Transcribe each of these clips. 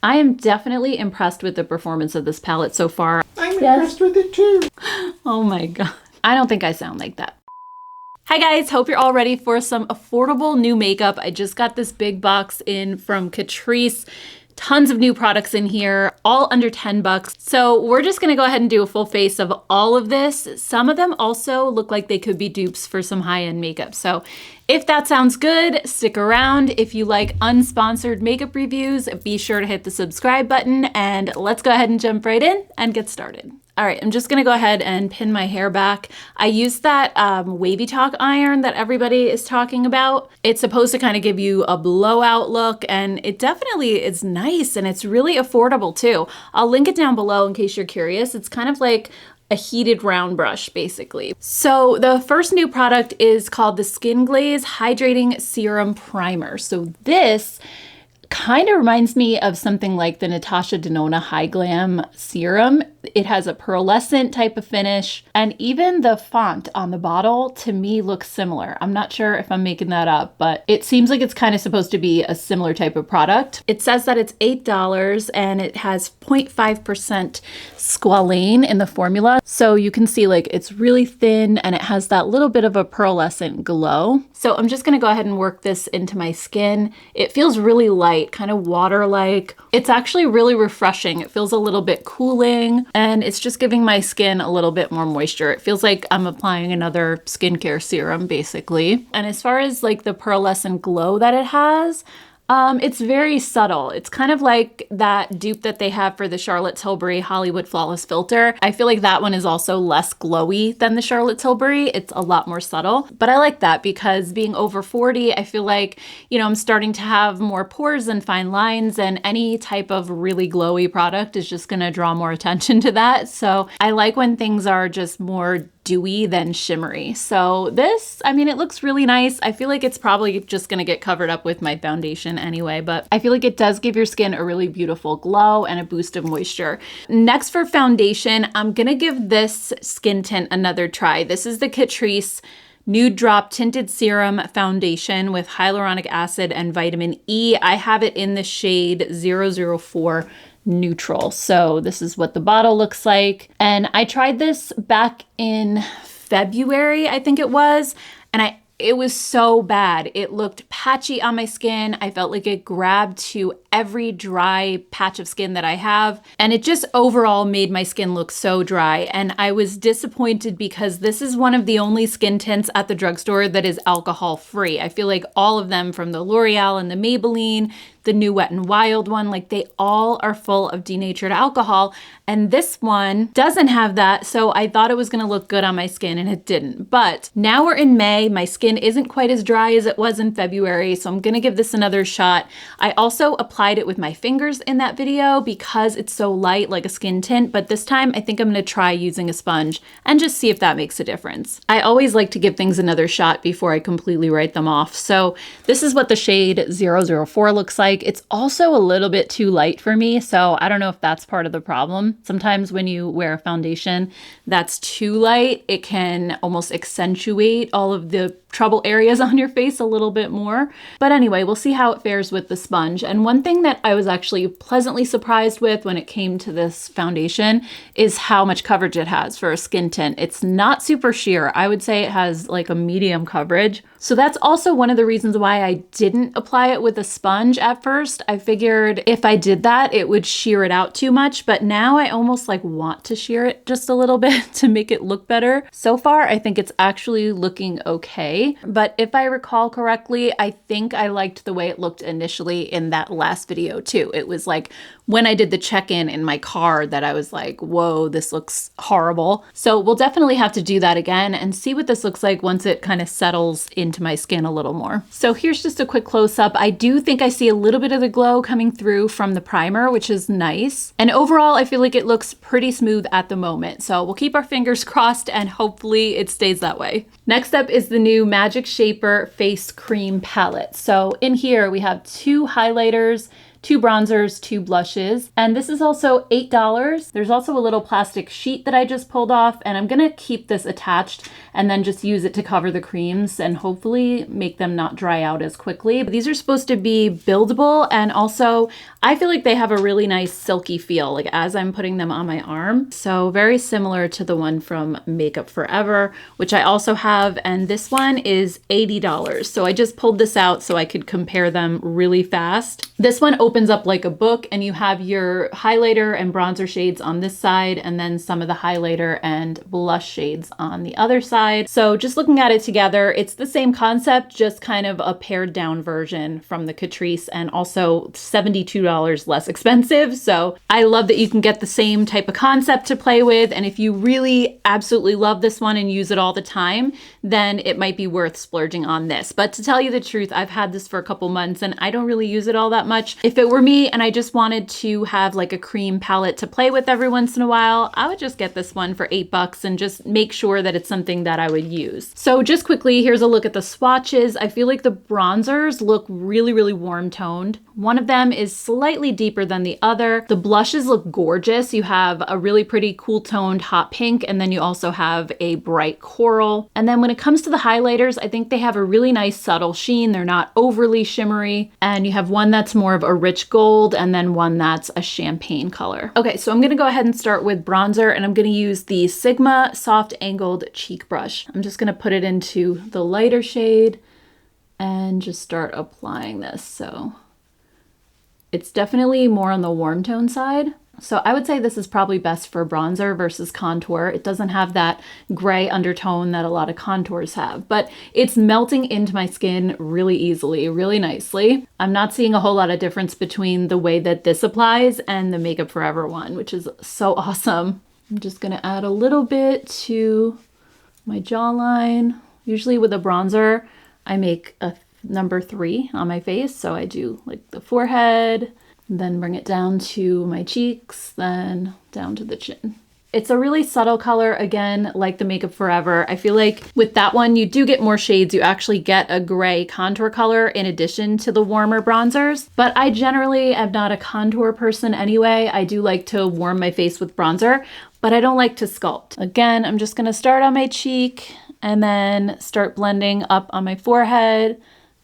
I am definitely impressed with the performance of this palette so far. I'm impressed with it too. Oh my god. I don't think I sound like that. Hi guys, hope you're all ready for some affordable new makeup. I just got this big box in from Catrice. Tons of new products in here, all under 10 bucks. So we're just gonna go ahead and do a full face of all of this. Some of them also look like they could be dupes for some high-end makeup. So if that sounds good, stick around. If you like unsponsored makeup reviews, be sure to hit the subscribe button, and let's go ahead and jump right in and get started. All right, I'm just gonna go ahead and pin my hair back. I used that wavy talk iron that everybody is talking about. It's supposed to kind of give you a blowout look, and it definitely is nice, and it's really affordable too. I'll link it down below in case you're curious. It's kind of like a heated round brush, basically. So the first new product is called the Skin Glaze Hydrating Serum Primer. So this kind of reminds me of something like the Natasha Denona High Glam Serum. It has a pearlescent type of finish, and even the font on the bottle to me looks similar. I'm not sure if I'm making that up, but it seems like it's kind of supposed to be a similar type of product. It says that it's $8 and it has 0.5% squalane in the formula. So you can see like it's really thin and it has that little bit of a pearlescent glow. So I'm just gonna go ahead and work this into my skin. It feels really light, kind of water-like. It's actually really refreshing. It feels a little bit cooling, and it's just giving my skin a little bit more moisture. It feels like I'm applying another skincare serum, basically. And as far as like the pearlescent glow that it has, it's very subtle. It's kind of like that dupe that they have for the Charlotte Tilbury Hollywood Flawless Filter. I feel like that one is also less glowy than the Charlotte Tilbury. It's a lot more subtle, but I like that because being over 40, I feel like, you know, I'm starting to have more pores and fine lines, and any type of really glowy product is just gonna draw more attention to that. So I like when things are just more dewy than shimmery. So this, I mean, it looks really nice. I feel like it's probably just gonna get covered up with my foundation anyway, but I feel like it does give your skin a really beautiful glow and a boost of moisture. Next for foundation, I'm gonna give this skin tint another try. This is the Catrice Nude Drop Tinted Serum Foundation with hyaluronic acid and vitamin E. I have it in the shade 004 Neutral. So this is what the bottle looks like. And I tried this back in February, I think it was, and it was so bad. It looked patchy on my skin. I felt like it grabbed to every dry patch of skin that I have. And it just overall made my skin look so dry. And I was disappointed because this is one of the only skin tints at the drugstore that is alcohol free. I feel like all of them, from the L'Oreal and the Maybelline, the new Wet n Wild one, like they all are full of denatured alcohol. And this one doesn't have that. So I thought it was gonna look good on my skin, and it didn't. But now we're in May. My skin isn't quite as dry as it was in February. So I'm gonna give this another shot. I also applied it with my fingers in that video because it's so light, like a skin tint. But this time I think I'm gonna try using a sponge and just see if that makes a difference. I always like to give things another shot before I completely write them off. So this is what the shade 004 looks like. It's also a little bit too light for me, so I don't know if that's part of the problem. Sometimes when you wear a foundation that's too light, it can almost accentuate all of the trouble areas on your face a little bit more. But anyway, we'll see how it fares with the sponge. And one thing that I was actually pleasantly surprised with when it came to this foundation is how much coverage it has for a skin tint. It's not super sheer. I would say it has like a medium coverage. So that's also one of the reasons why I didn't apply it with a sponge at first. I figured if I did that, it would sheer it out too much, but now I almost like want to sheer it just a little bit to make it look better. So far, I think it's actually looking okay. But if I recall correctly, I think I liked the way it looked initially in that last video too. It was like when I did the check-in in my car that I was like, whoa, this looks horrible. So we'll definitely have to do that again and see what this looks like once it kind of settles into my skin a little more. So here's just a quick close-up. I do think I see a little bit of the glow coming through from the primer, which is nice. And overall, I feel like it looks pretty smooth at the moment. So we'll keep our fingers crossed and hopefully it stays that way. Next up is the new Magic Shaper Face Cream Palette. So in here we have two highlighters, 2 bronzers, 2 blushes, and this is also $8. There's also a little plastic sheet that I just pulled off, and I'm gonna keep this attached and then just use it to cover the creams and hopefully make them not dry out as quickly. But these are supposed to be buildable, and also I feel like they have a really nice silky feel, like as I'm putting them on my arm. So very similar to the one from Makeup Forever, which I also have, and this one is $80. So I just pulled this out so I could compare them really fast. This one opens up like a book, and you have your highlighter and bronzer shades on this side, and then some of the highlighter and blush shades on the other side. So just looking at it together, it's the same concept, just kind of a pared down version from the Catrice, and also $72 less expensive. So I love that you can get the same type of concept to play with, and if you really absolutely love this one and use it all the time, then it might be worth splurging on this. But to tell you the truth, I've had this for a couple months and I don't really use it all that much. If it were me and I just wanted to have like a cream palette to play with every once in a while, I would just get this one for $8 and just make sure that it's something that I would use. So just quickly, here's a look at the swatches. I feel like the bronzers look really, really warm toned. One of them is slightly deeper than the other. The blushes look gorgeous. You have a really pretty cool toned hot pink, and then you also have a bright coral. And then when it comes to the highlighters, I think they have a really nice subtle sheen. They're not overly shimmery. And you have one that's more of a rich gold, and then one that's a champagne color. Okay, so I'm gonna go ahead and start with bronzer, and I'm gonna use the Sigma Soft Angled Cheek Brush. I'm just gonna put it into the lighter shade and just start applying this. So it's definitely more on the warm tone side. So I would say this is probably best for bronzer versus contour. It doesn't have that gray undertone that a lot of contours have, but it's melting into my skin really easily, really nicely. I'm not seeing a whole lot of difference between the way that this applies and the Makeup Forever one, which is so awesome. I'm just gonna add a little bit to my jawline. Usually with a bronzer, I make a number 3 on my face. So I do like the forehead, then bring it down to my cheeks, then down to the chin. It's a really subtle color, again, like the Makeup Forever. I feel like with that one, you do get more shades. You actually get a gray contour color in addition to the warmer bronzers. But I generally am not a contour person anyway. I do like to warm my face with bronzer, but I don't like to sculpt. Again, I'm just gonna start on my cheek and then start blending up on my forehead,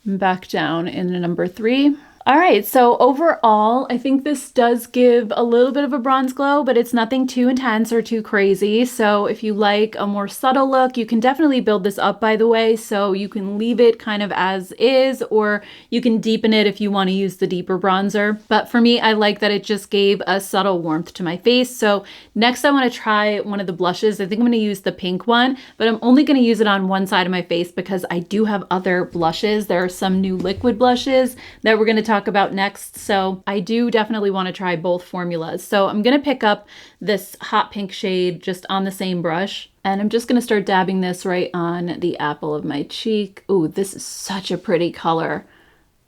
back down in the number 3. All right, so overall, I think this does give a little bit of a bronze glow, but it's nothing too intense or too crazy. So if you like a more subtle look, you can definitely build this up, by the way. So you can leave it kind of as is, or you can deepen it if you want to use the deeper bronzer. But for me, I like that it just gave a subtle warmth to my face. So next I want to try one of the blushes. I think I'm going to use the pink one, but I'm only going to use it on one side of my face because I do have other blushes. There are some new liquid blushes that we're going to talk about next. So I do definitely want to try both formulas. So I'm going to pick up this hot pink shade just on the same brush, and I'm just going to start dabbing this right on the apple of my cheek. Ooh, this is such a pretty color.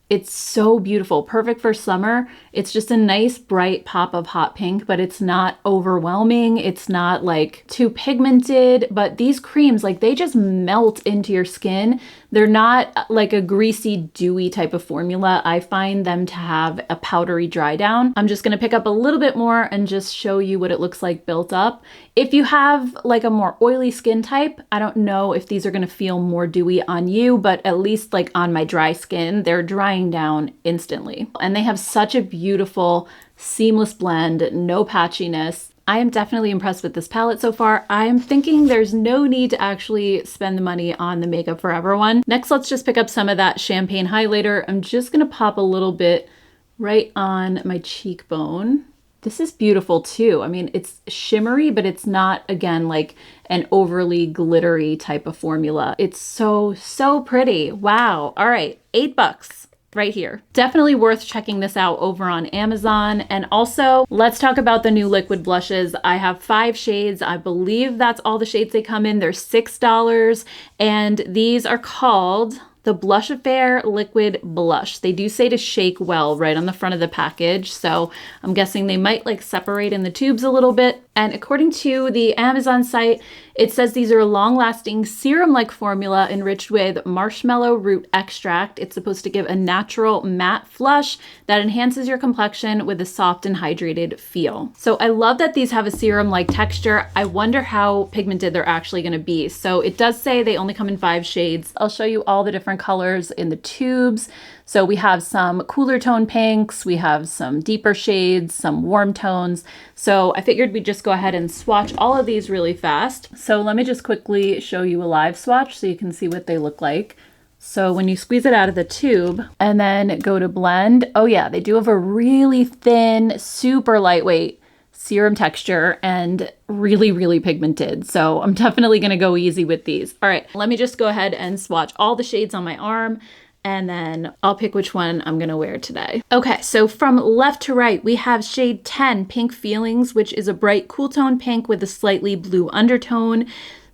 It's so beautiful, perfect for summer. It's just a nice bright pop of hot pink, but it's not overwhelming. It's not like too pigmented, but these creams, like they just melt into your skin. They're not like a greasy, dewy type of formula. I find them to have a powdery dry down. I'm just gonna pick up a little bit more and just show you what it looks like built up. If you have like a more oily skin type, I don't know if these are gonna feel more dewy on you, but at least like on my dry skin, they're drying down instantly. And they have such a beautiful, seamless blend, no patchiness. I am definitely impressed with this palette so far. I'm thinking there's no need to actually spend the money on the Makeup Forever one. Next, let's just pick up some of that champagne highlighter. I'm just gonna pop a little bit right on my cheekbone. This is beautiful too. I mean, it's shimmery, but it's not, again, like an overly glittery type of formula. It's so, so pretty. Wow. All right, $8. Right here. Definitely worth checking this out over on Amazon. And also, let's talk about the new liquid blushes. I have 5 shades. I believe that's all the shades they come in. They're $6. And these are called the Blush Affair Liquid Blush. They do say to shake well right on the front of the package. So I'm guessing they might like separate in the tubes a little bit. And according to the Amazon site, it says these are a long-lasting serum-like formula enriched with marshmallow root extract. It's supposed to give a natural matte flush that enhances your complexion with a soft and hydrated feel. So I love that these have a serum-like texture. I wonder how pigmented they're actually going to be. So it does say they only come in 5 shades. I'll show you all the different colors in the tubes. So we have some cooler tone pinks, we have some deeper shades, some warm tones. So I figured we'd just go ahead and swatch all of these really fast. So let me just quickly show you a live swatch so you can see what they look like. So when you squeeze it out of the tube and then go to blend, oh yeah, they do have a really thin, super lightweight serum texture and really, really pigmented. So I'm definitely gonna go easy with these. All right, let me just go ahead and swatch all the shades on my arm, and then I'll pick which one I'm gonna wear today. Okay, so from left to right, we have shade 10, Pink Feelings, which is a bright cool tone pink with a slightly blue undertone.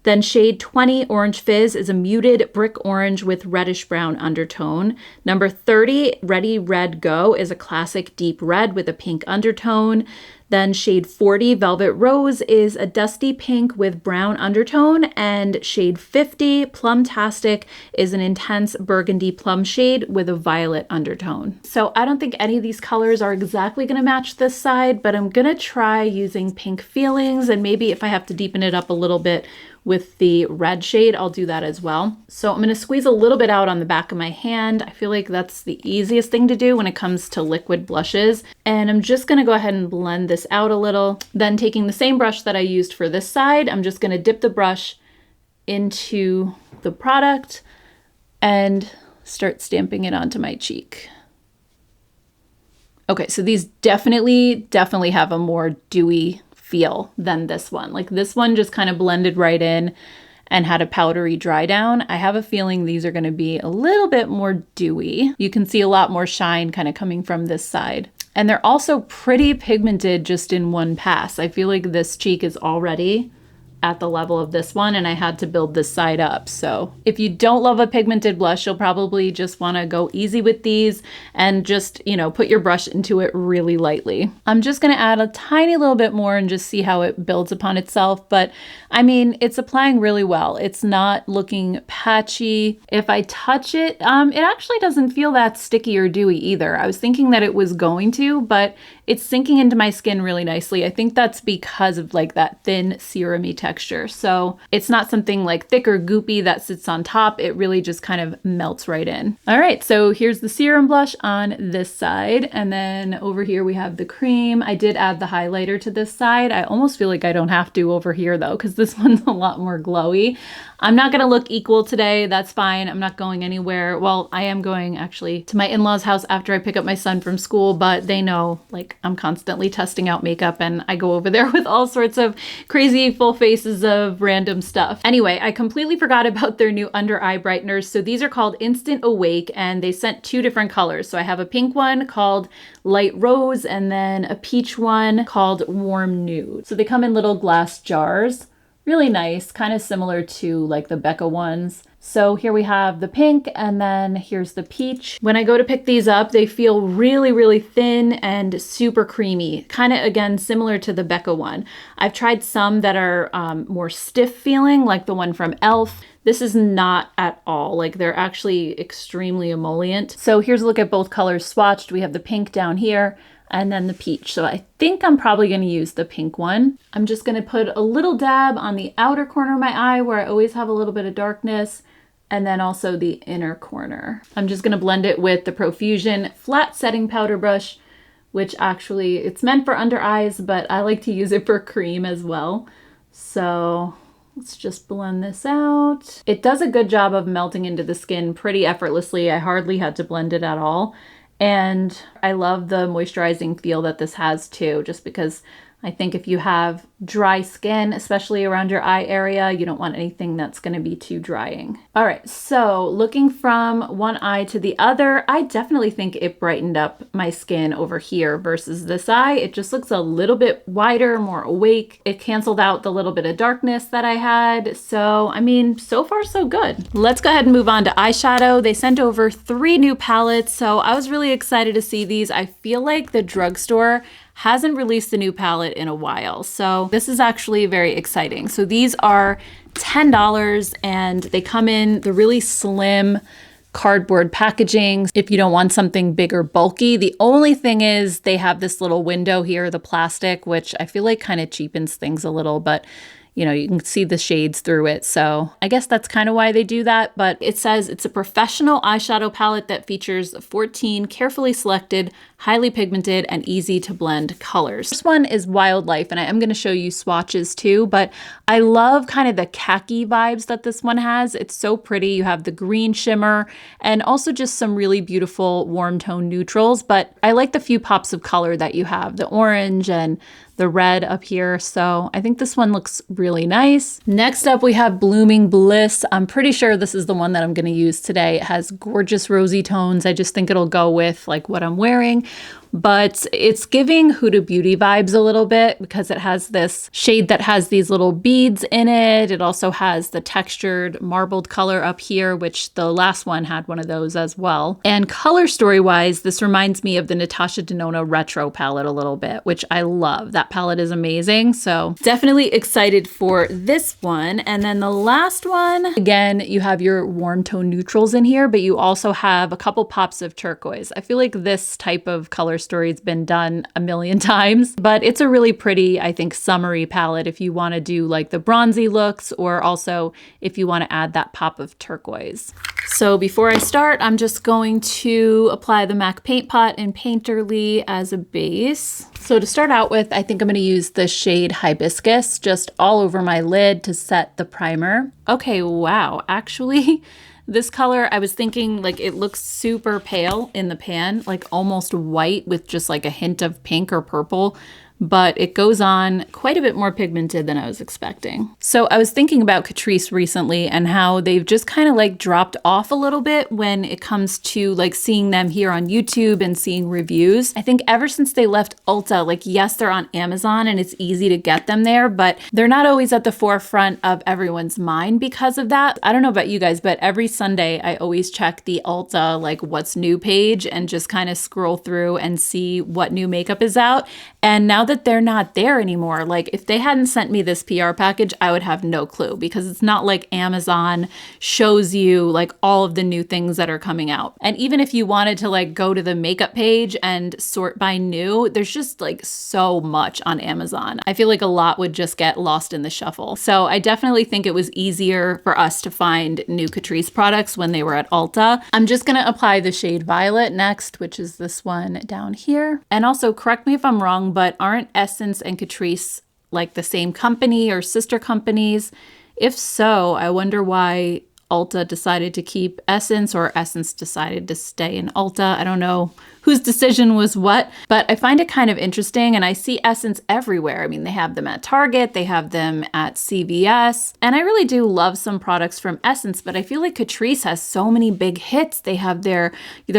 Then shade 20, Orange Fizz, is a muted brick orange with reddish brown undertone. Number 30, Ready Red Go, is a classic deep red with a pink undertone. Then shade 40, Velvet Rose, is a dusty pink with brown undertone. And shade 50, Plumtastic, is an intense burgundy plum shade with a violet undertone. So I don't think any of these colors are exactly gonna match this side, but I'm gonna try using Pink Feelings, and maybe if I have to deepen it up a little bit with the red shade, I'll do that as well. So I'm gonna squeeze a little bit out on the back of my hand. I feel like that's the easiest thing to do when it comes to liquid blushes. And I'm just gonna go ahead and blend this out a little. Then taking the same brush that I used for this side, I'm just gonna dip the brush into the product and start stamping it onto my cheek. Okay, so these definitely have a more dewy feel than this one. Like this one just kind of blended right in and had a powdery dry down. I have a feeling these are going to be a little bit more dewy. You can see a lot more shine kind of coming from this side. And they're also pretty pigmented just in one pass. I feel like this cheek is already at the level of this one, and I had to build this side up. So if you don't love a pigmented blush, you'll probably just want to go easy with these and just, you know, put your brush into it really lightly. I'm just going to add a tiny little bit more and just see how it builds upon itself. But I mean, it's applying really well. It's not looking patchy. If I touch it, it actually doesn't feel that sticky or dewy either. I was thinking that it was going to, but it's sinking into my skin really nicely. I think that's because of like that thin serum-y texture. So it's not something like thick or goopy that sits on top. It really just kind of melts right in. All right, so here's the serum blush on this side. And then over here we have the cream. I did add the highlighter to this side. I almost feel like I don't have to over here though, because this one's a lot more glowy. I'm not gonna look equal today. That's fine. I'm not going anywhere. Well, I am going actually to my in-laws' house after I pick up my son from school, but they know like I'm constantly testing out makeup and I go over there with all sorts of crazy full faces of random stuff. Anyway, I completely forgot about their new under eye brighteners. So these are called Instant Awake and they sent 2 different colors. So I have a pink one called Light Rose and then a peach one called Warm Nude. So they come in little glass jars. Really nice, kind of similar to like the Becca ones. So here we have the pink and then here's the peach. When I go to pick these up, they feel really, really thin and super creamy. Kind of, again, similar to the Becca one. I've tried some that are more stiff feeling, like the one from e.l.f. This is not at all. Like they're actually extremely emollient. So here's a look at both colors swatched. We have the pink down here and then the peach. So I think I'm probably going to use the pink one. I'm just going to put a little dab on the outer corner of my eye where I always have a little bit of darkness, and then also the inner corner. I'm just going to blend it with the Profusion flat setting powder brush, which actually it's meant for under eyes, but I like to use it for cream as well. So let's just blend this out. It does a good job of melting into the skin pretty effortlessly. I hardly had to blend it at all. And I love the moisturizing feel that this has too, just because I think if you have dry skin, especially around your eye area, you don't want anything that's going to be too drying. All right, so looking from one eye to the other, I definitely think it brightened up my skin over here versus this eye. It just looks a little bit wider, more awake. It canceled out the little bit of darkness that I had. So, I mean, so far so good. Let's go ahead and move on to eyeshadow. They sent over 3 new palettes, so I was really excited to see these. I feel like the drugstore hasn't released a new palette in a while. So this is actually very exciting. So these are $10 and they come in the really slim cardboard packaging if you don't want something big or bulky. The only thing is they have this little window here, the plastic, which I feel like kind of cheapens things a little, but you know, you can see the shades through it. So I guess that's kind of why they do that. But it says it's a professional eyeshadow palette that features 14 carefully selected, highly pigmented, and easy to blend colors. This one is Wildlife, and I am going to show you swatches too, but I love kind of the khaki vibes that this one has. It's so pretty. You have the green shimmer and also just some really beautiful warm tone neutrals, but I like the few pops of color that you have, the orange and the red up here. So I think this one looks really nice. Next up, we have Blooming Bliss. I'm pretty sure this is the one that I'm going to use today. It has gorgeous rosy tones. I just think it'll go with like what I'm wearing. But it's giving Huda Beauty vibes a little bit because it has this shade that has these little beads in it. It also has the textured marbled color up here, which the last one had one of those as well. And color story wise, this reminds me of the Natasha Denona Retro palette a little bit, which I love. That palette is amazing. So definitely excited for this one. And then the last one, again, you have your warm tone neutrals in here, but you also have a couple pops of turquoise. I feel like this type of color story has been done a million times, but it's a really pretty, I think, summery palette if you want to do like the bronzy looks, or also if you want to add that pop of turquoise. So before I start, I'm just going to apply the MAC Paint Pot in Painterly as a base. So to start out with, I think I'm going to use the shade Hibiscus just all over my lid to set the primer. Okay, wow, actually, this color, I was thinking like it looks super pale in the pan, like almost white with just like a hint of pink or purple, but it goes on quite a bit more pigmented than I was expecting. So I was thinking about Catrice recently and how they've just kind of like dropped off a little bit when it comes to like seeing them here on YouTube and seeing reviews. I think ever since they left Ulta, like yes, they're on Amazon and it's easy to get them there, but they're not always at the forefront of everyone's mind because of that. I don't know about you guys, but every Sunday I always check the Ulta like what's new page and just kind of scroll through and see what new makeup is out. And now that they're not there anymore, like if they hadn't sent me this PR package, I would have no clue, because it's not like Amazon shows you like all of the new things that are coming out. And even if you wanted to like go to the makeup page and sort by new, there's just like so much on Amazon. I feel like a lot would just get lost in the shuffle. So I definitely think it was easier for us to find new Catrice products when they were at Ulta. I'm just gonna apply the shade Violet next, which is this one down here. And also correct me if I'm wrong, but aren't Essence and Catrice like the same company or sister companies? If so, I wonder why Ulta decided to keep Essence or Essence decided to stay in Ulta. I don't know whose decision was what, but I find it kind of interesting, and I see Essence everywhere. I mean, they have them at Target, they have them at CVS, and I really do love some products from Essence, but I feel like Catrice has so many big hits. They have their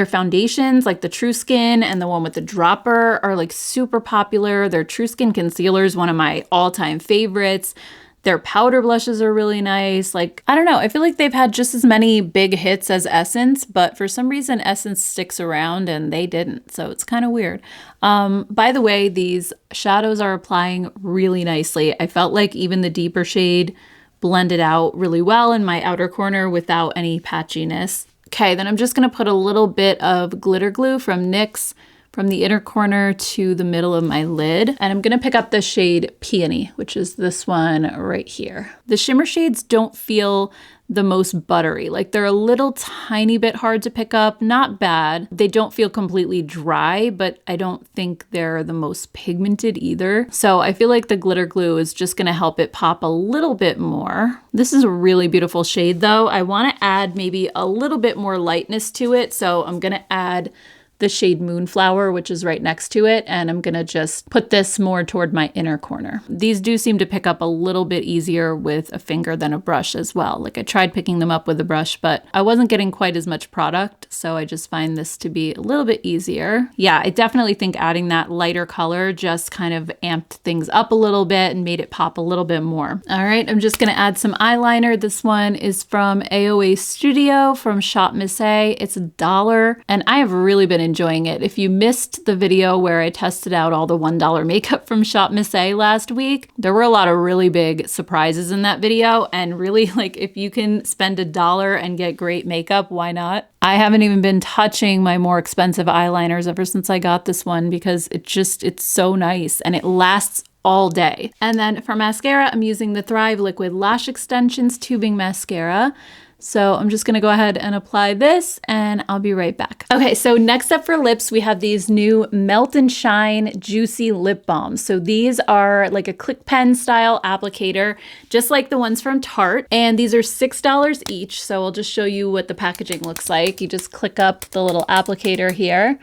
foundations, like the True Skin and the one with the dropper are like super popular. Their True Skin concealer is one of my all-time favorites. Their powder blushes are really nice. Like, I don't know, I feel like they've had just as many big hits as Essence, but for some reason Essence sticks around and they didn't. So it's kind of weird. By the way, these shadows are applying really nicely. I felt like even the deeper shade blended out really well in my outer corner without any patchiness. Okay, then I'm just gonna put a little bit of glitter glue from NYX from the inner corner to the middle of my lid. And I'm gonna pick up the shade Peony, which is this one right here. The shimmer shades don't feel the most buttery. Like they're a little tiny bit hard to pick up, not bad. They don't feel completely dry, but I don't think they're the most pigmented either. So I feel like the glitter glue is just gonna help it pop a little bit more. This is a really beautiful shade though. I wanna add maybe a little bit more lightness to it. So I'm gonna add the shade Moonflower, which is right next to it, and I'm gonna just put this more toward my inner corner. These do seem to pick up a little bit easier with a finger than a brush as well. Like I tried picking them up with a brush, but I wasn't getting quite as much product, so I just find this to be a little bit easier. Yeah, I definitely think adding that lighter color just kind of amped things up a little bit and made it pop a little bit more. All right, I'm just gonna add some eyeliner. This one is from AOA Studio from Shop Miss A. It's $1, and I have really been enjoying it. If you missed the video where I tested out all the $1 makeup from Shop Miss A last week, there were a lot of really big surprises in that video, and really, like, if you can spend $1 and get great makeup, why not? I haven't even been touching my more expensive eyeliners ever since I got this one because it's so nice and it lasts all day. And then for mascara, I'm using the Thrive Liquid Lash Extensions Tubing Mascara. So I'm just gonna go ahead and apply this and I'll be right back. Okay, so next up for lips, we have these new Melt and Shine Juicy Lip Balms. So these are like a click pen style applicator, just like the ones from Tarte. And these are $6 each. So I'll just show you what the packaging looks like. You just click up the little applicator here.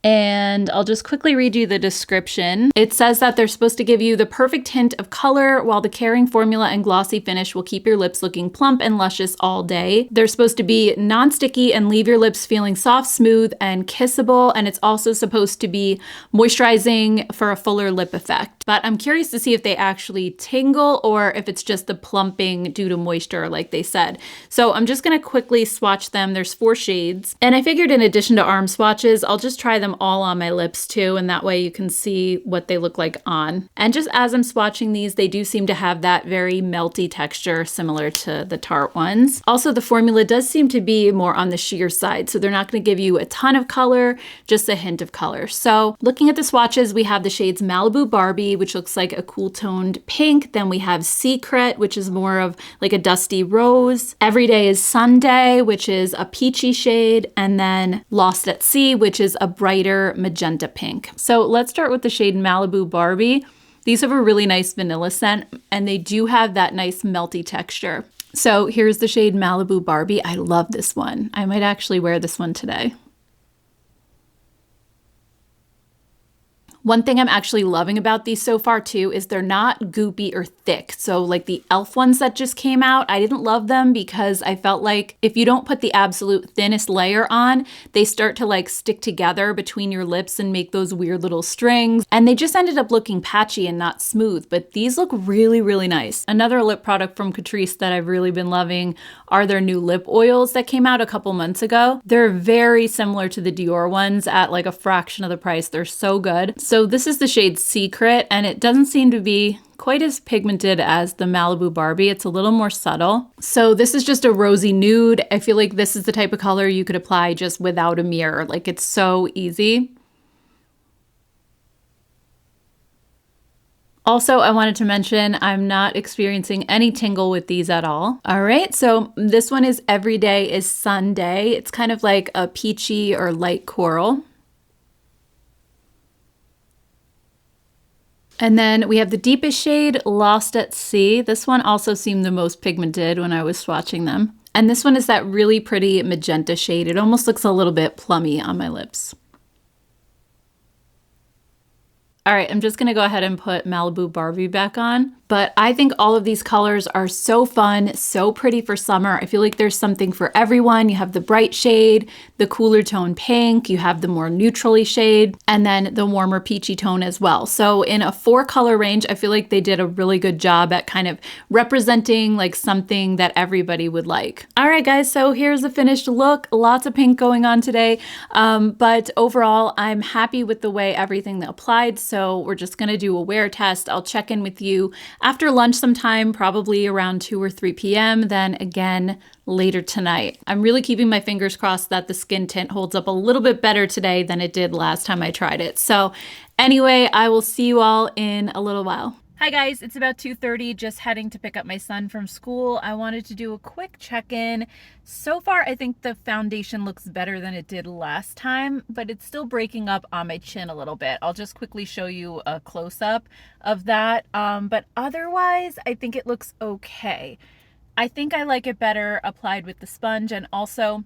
And I'll just quickly read you the description. It says that they're supposed to give you the perfect hint of color, while the caring formula and glossy finish will keep your lips looking plump and luscious all day. They're supposed to be non-sticky and leave your lips feeling soft, smooth, and kissable. And it's also supposed to be moisturizing for a fuller lip effect. But I'm curious to see if they actually tingle or if it's just the plumping due to moisture, like they said. So I'm just gonna quickly swatch them. There's 4 shades. And I figured in addition to arm swatches, I'll just try them all on my lips too, and that way you can see what they look like on. And just as I'm swatching these, they do seem to have that very melty texture similar to the Tarte ones. Also, the formula does seem to be more on the sheer side, so they're not going to give you a ton of color, just a hint of color. So looking at the swatches, we have the shades Malibu Barbie, which looks like a cool toned pink. Then we have Secret, which is more of like a dusty rose. Everyday is Sunday, which is a peachy shade. And then Lost at Sea, which is a brighter magenta pink. So let's start with the shade Malibu Barbie. These have a really nice vanilla scent, and they do have that nice melty texture. So here's the shade Malibu Barbie. I love this one. I might actually wear this one today. One thing I'm actually loving about these so far too is they're not goopy or thick. So like the e.l.f. ones that just came out, I didn't love them because I felt like if you don't put the absolute thinnest layer on, they start to like stick together between your lips and make those weird little strings. And they just ended up looking patchy and not smooth, but these look really, really nice. Another lip product from Catrice that I've really been loving are their new lip oils that came out a couple months ago. They're very similar to the Dior ones at like a fraction of the price. They're so good. So this is the shade Secret, and it doesn't seem to be quite as pigmented as the Malibu Barbie. It's a little more subtle. So this is just a rosy nude. I feel like this is the type of color you could apply just without a mirror. Like, it's so easy. Also, I wanted to mention I'm not experiencing any tingle with these at all. All right, so this one is Everyday is Sunday. It's kind of like a peachy or light coral. And then we have the deepest shade, Lost at Sea. This one also seemed the most pigmented when I was swatching them. And this one is that really pretty magenta shade. It almost looks a little bit plummy on my lips. All right, I'm just gonna go ahead and put Malibu Barbie back on. But I think all of these colors are so fun, so pretty for summer. I feel like there's something for everyone. You have the bright shade, the cooler tone pink, you have the more neutrally shade, and then the warmer peachy tone as well. So in a 4 color range, I feel like they did a really good job at kind of representing like something that everybody would like. All right, guys, so here's the finished look. Lots of pink going on today. But overall, I'm happy with the way everything applied. So we're just gonna do a wear test. I'll check in with you after lunch sometime, probably around 2 or 3 p.m. Then again later tonight. I'm really keeping my fingers crossed that the skin tint holds up a little bit better today than it did last time I tried it. So anyway, I will see you all in a little while. Hi guys, it's about 2:30, just heading to pick up my son from school. I wanted to do a quick check-in. So far, I think the foundation looks better than it did last time, but it's still breaking up on my chin a little bit. I'll just quickly show you a close-up of that. But otherwise, I think it looks okay. I think I like it better applied with the sponge, and also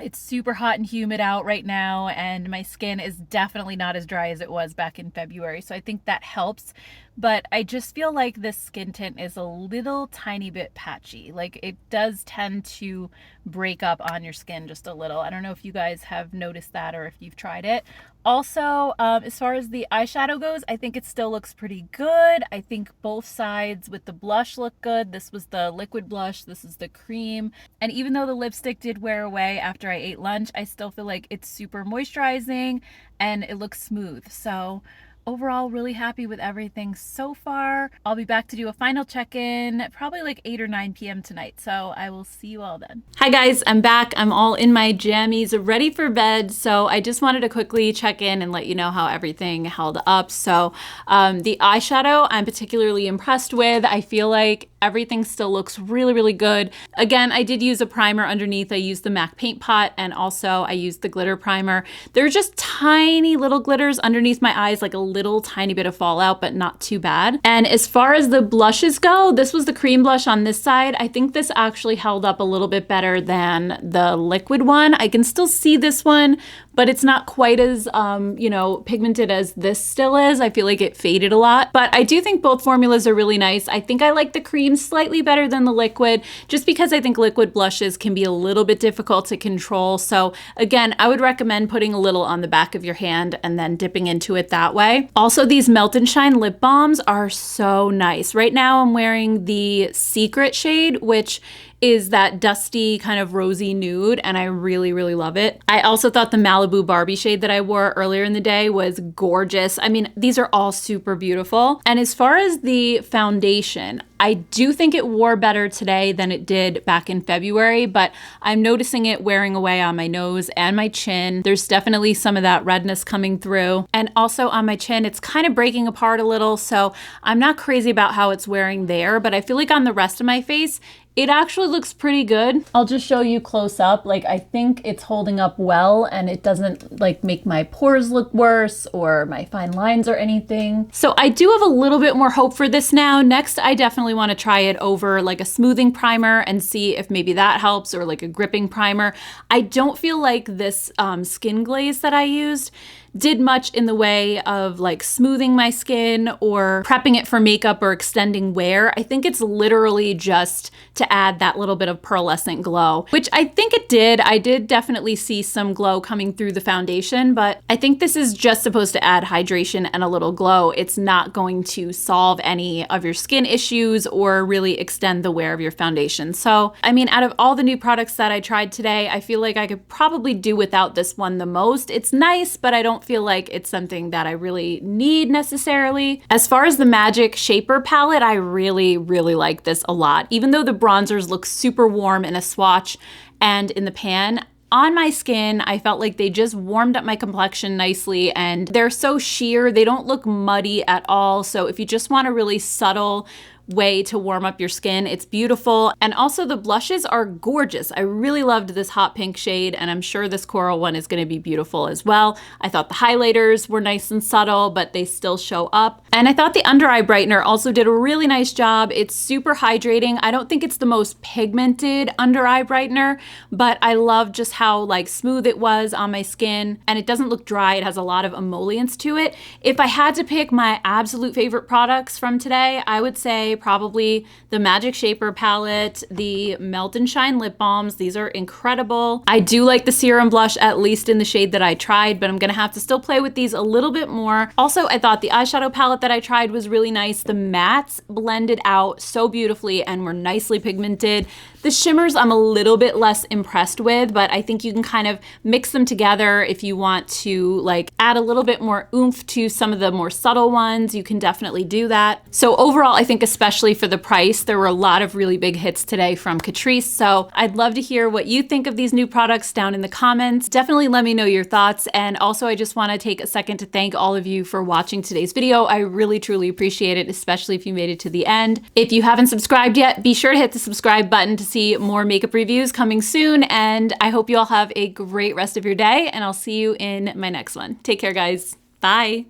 it's super hot and humid out right now, and my skin is definitely not as dry as it was back in February. So I think that helps. but I just feel like this skin tint is a little tiny bit patchy. Like it does tend to break up on your skin just a little. I don't know if you guys have noticed that or if you've tried it. Also, as far as the eyeshadow goes, I think it still looks pretty good. I think both sides with the blush look good. This was the liquid blush, this is the cream. And even though the lipstick did wear away after I ate lunch, I still feel like it's super moisturizing and it looks smooth. So overall, really happy with everything so far. I'll be back to do a final check-in probably like 8 or 9 p.m. tonight, so I will see you all then. Hi guys, I'm back. I'm all in my jammies, ready for bed, so I just wanted to quickly check in and let you know how everything held up. So the eyeshadow I'm particularly impressed with. I feel like everything still looks really, really good. Again, I did use a primer underneath. I used the MAC Paint Pot, and also I used the glitter primer. They're just tiny little glitters underneath my eyes, like a little tiny bit of fallout, but not too bad. And as far as the blushes go, this was the cream blush on this side. I think this actually held up a little bit better than the liquid one. I can still see this one, but it's not quite as, you know, pigmented as this still is. I feel like it faded a lot, but I do think both formulas are really nice. I think I like the cream slightly better than the liquid, just because I think liquid blushes can be a little bit difficult to control. So again, I would recommend putting a little on the back of your hand and then dipping into it that way. Also, these Melt and Shine lip balms are so nice. Right now I'm wearing the Secret shade, which is that dusty kind of rosy nude, and I really, really love it. I also thought the Malibu Barbie shade that I wore earlier in the day was gorgeous. I mean, these are all super beautiful. And as far as the foundation, I do think it wore better today than it did back in February, but I'm noticing it wearing away on my nose and my chin. There's definitely some of that redness coming through. And also on my chin, it's kind of breaking apart a little, so I'm not crazy about how it's wearing there, but I feel like on the rest of my face, it actually looks pretty good. I'll just show you close up. Like, I think it's holding up well, and it doesn't like make my pores look worse or my fine lines or anything. So I do have a little bit more hope for this now. Next, I definitely want to try it over like a smoothing primer and see if maybe that helps, or like a gripping primer. I don't feel like this skin glaze that I used did much in the way of like smoothing my skin or prepping it for makeup or extending wear. I think it's literally just to add that little bit of pearlescent glow, which I think it did. I did definitely see some glow coming through the foundation, but I think this is just supposed to add hydration and a little glow. It's not going to solve any of your skin issues or really extend the wear of your foundation. So, I mean, out of all the new products that I tried today, I feel like I could probably do without this one the most. It's nice, but I don't feel like it's something that I really need necessarily. As far as the Magic Shaper palette, I really, really like this a lot. Even though the bronzers look super warm in a swatch and in the pan, on my skin, I felt like they just warmed up my complexion nicely, and they're so sheer. They don't look muddy at all. So if you just want a really subtle way to warm up your skin, it's beautiful. And also the blushes are gorgeous. I really loved this hot pink shade, and I'm sure this coral one is going to be beautiful as well. I thought the highlighters were nice and subtle, but they still show up. And I thought the under eye brightener also did a really nice job. It's super hydrating. I don't think it's the most pigmented under eye brightener, but I love just how like smooth it was on my skin, and it doesn't look dry. It has a lot of emollients to it. If I had to pick my absolute favorite products from today, I would say probably the Magic Shaper palette, the Melt and Shine lip balms. These are incredible. I do like the serum blush, at least in the shade that I tried, but I'm gonna have to still play with these a little bit more. Also, I thought the eyeshadow palette that I tried was really nice. The mattes blended out so beautifully and were nicely pigmented. The shimmers I'm a little bit less impressed with, but I think you can kind of mix them together if you want to like add a little bit more oomph to some of the more subtle ones. You can definitely do that. So overall, I think especially for the price, there were a lot of really big hits today from Catrice. So I'd love to hear what you think of these new products down in the comments. Definitely let me know your thoughts. And also, I just want to take a second to thank all of you for watching today's video. I really, truly appreciate it, especially if you made it to the end. If you haven't subscribed yet, be sure to hit the subscribe button to see more makeup reviews coming soon. And I hope you all have a great rest of your day, and I'll see you in my next one. Take care, guys. Bye.